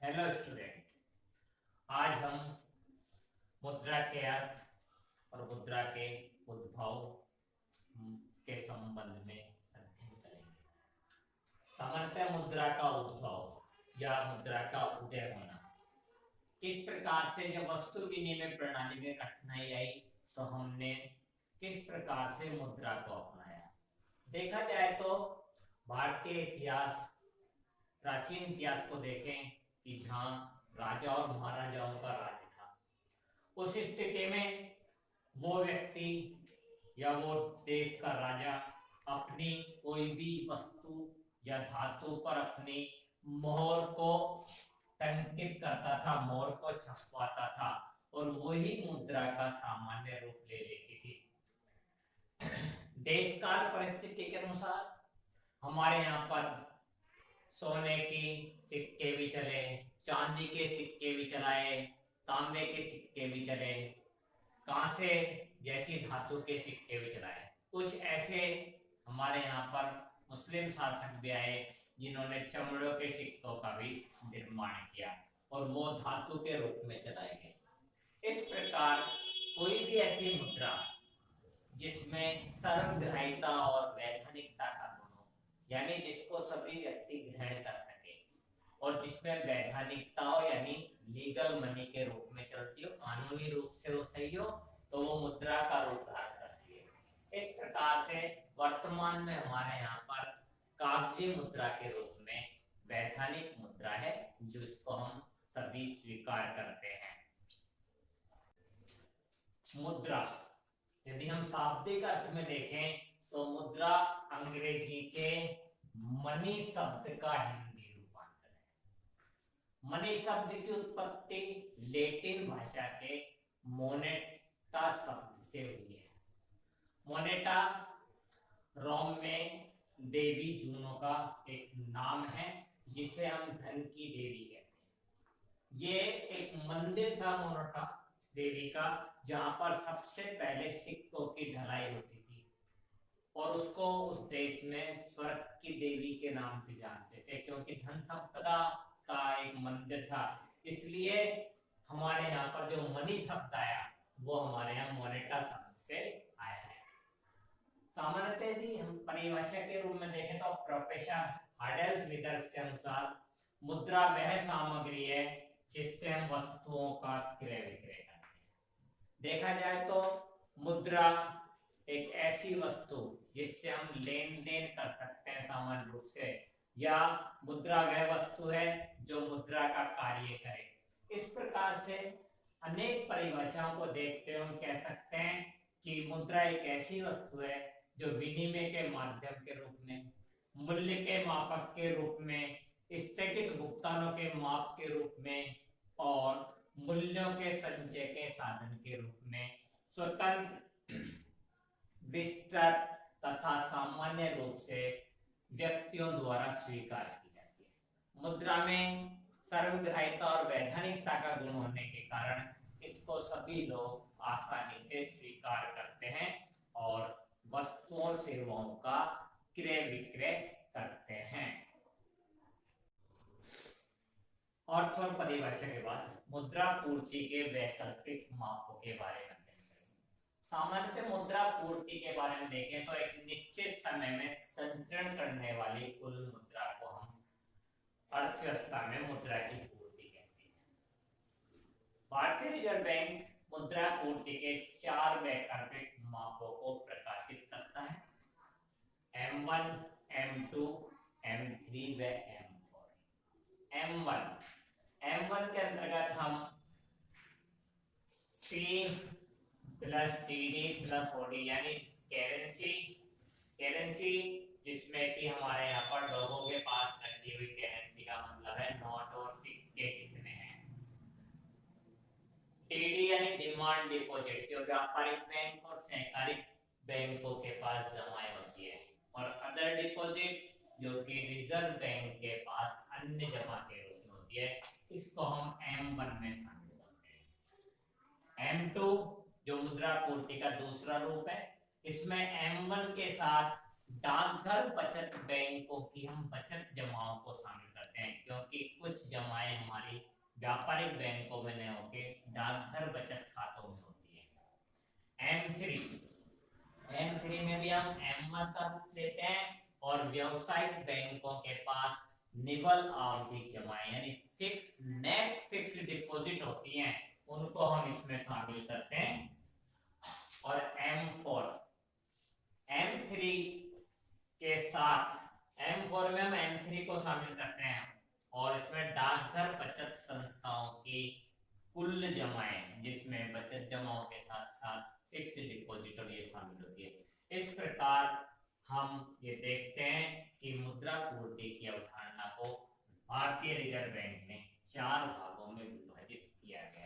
Hello student. आज हम मुद्रा के अर्थ और मुद्रा के उद्भव के संबंध में अध्ययन करेंगे। सामान्यतः मुद्रा का उद्भव या मुद्रा का उदय होना, किस प्रकार से जब वस्तु विनिमय प्रणाली में कठिनाई आई तो हमने किस प्रकार से मुद्रा को अपनाया। देखा जाए तो भारतीय इतिहास, प्राचीन इतिहास को देखें कि जहाँ राजा और महाराजाओं का राज्य था, उस स्थिति में वो व्यक्ति या वो देश का राजा अपनी कोई भी वस्तु या धातु पर अपनी मोहर को टंकित करता था, मोहर को छपवाता था और वही मुद्रा का सामान्य रूप ले लेती थी। देश काल परिस्थिति के अनुसार हमारे यहाँ पर सोने की सिक्के भी चले, चांदी के सिक्के भी चलाए, तांबे के सिक्के भी चले, कांसे जैसी धातु के सिक्के भी चलाए। कुछ ऐसे हमारे यहाँ पर मुस्लिम शासक भी आए जिन्होंने चमड़ों के सिक्कों का भी निर्माण किया और वो धातु के रूप में चलाए गए। इस प्रकार कोई भी ऐसी मुद्रा जिसमें सर्वग्राह्यता और वैधानिकता का गुण हो, यानी जिसको सभी व्यक्ति ग्रहण कर सके और जिसमें वैधानिकता हो, यानी लीगल मनी के रूप में चलती हो, कानूनी रूप से वो सही हो, तो वो मुद्रा का रूप धारण करती है। इस प्रकार से वर्तमान में हमारे यहाँ पर कागजी मुद्रा के रूप में वैधानिक मुद्रा है, जिसको हम सभी स्वीकार करते हैं। मुद्रा, यदि हम शाब्दिक अर्थ में देखें तो मुद्रा अंग्रेजी के मनी शब्द का हिंदी रूपांतर है। मनी शब्द की उत्पत्ति लैटिन भाषा के मोनेटा शब्द से हुई है। मोनेटा रोम में देवी जूनो का एक नाम है, जिसे हम धन की देवी कहते हैं। ये एक मंदिर था मोनेटा देवी का, जहां पर सबसे पहले सिक्कों की ढलाई होती थी और उसको उस देश में स्वर्ग की देवी के नाम से जानते थे, क्योंकि धन संपदा का एक मंदिर था। इसलिए हमारे यहाँ पर जो मनी शब्द आया वो हमारे यहाँ मोनेटा शब्द से आया है। सामान्यतः यदि हम परिभाषा के रूप में देखें तो प्रोफेसर हार्डेल्स विदर्स के अनुसार मुद्रा वह सामग्री है जिससे हम वस्तुओं का क्रय विक्रय करते हैं। देखा जाए तो मुद्रा एक ऐसी वस्तु जिससे हम लेन देन कर सकते हैं सामान्य रूप से, या मुद्रा वह वस्तु है जो मुद्रा का कार्य करे। इस प्रकार से अनेक परिभाषाओं को देखते हुए हम कह सकते हैं कि मुद्रा एक ऐसी वस्तु है जो विनिमय के माध्यम के रूप में, मूल्य के मापक के रूप में, स्थगित भुगतानों के माप के रूप में और मूल्यों के संचय के साधन के रूप में स्वतंत्र, विस्तृत तथा सामान्य रूप से व्यक्तियों द्वारा स्वीकार की जाती है। मुद्रा में सर्वग्राह्यता और वैधानिकता का गुण होने के कारण इसको सभी लोग आसानी से स्वीकार करते हैं और वस्तुओं सेवाओं का क्रय विक्रय करते हैं। अर्थ और परिभाषा के बाद मुद्रा पूर्ति के वैकल्पिक मापों के बारे में अध्ययन करेंगे। सामान्यतः मुद्रा पूर्ति के बारे में देखें तो एक निश्चित समय में संचरण करने वाली कुल मुद्रा को हम अर्थव्यवस्था में मुद्रा की पूर्ति कहते हैं। भारतीय रिजर्व बैंक मुद्रा पूर्ति के 4 वैकल्पिक मापों को प्रकाशित करता है: M1, M2, M3 व M4। M1 के अंतर्गत हम C plus TD plus OD यानी करेंसी, जिसमें कि हमारे यहाँ पर लोगों के पास रखी हुई करेंसी का मतलब है नोट और सिक्के कितने हैं। TD यानी डिमांड डिपॉजिट, जो व्यापारिक बैंक और सहकारी बैंकों के पास जमा होती है, और अदर डिपॉजिट जो कि रिजर्व बैंक के पास अन्य जमा के रूप में होती है, इसको हम M1 में शामिल करते हैं। M2 जो मुद्रा पूर्ति का दूसरा रूप है, इसमें M1 के साथ डाकघर बचत बैंकों की हम बचत जमाओं को शामिल करते हैं। करते हैं, क्योंकि कुछ जमाएं हमारी व्यापारिक बैंकों में नहीं होके डाकघर बचत खातों में होती है। M3 में भी हम M1 का रूप लेते हैं, और व्यवसायिक बैंकों के पास निवल आवधिक जमाएं यानी नेट फिक्स्ड डिपॉजिट होती हैं, उनको हम इसमें शामिल करते हैं। और M3 के साथ M4 में हम M3 को शामिल करते हैं, और इसमें डाकघर बचत संस्थाओं की कुल जमाएं, जिसमें बचत जमाओं के साथ साथ फिक्स्ड डिपॉजिट और ये शामिल होती है। इस प्रकार हम ये देखते हैं कि मुद्रा पूर्ति की अवधारणा को भारतीय रिजर्व बैंक ने 4 भागों में विभाजित किया गया है।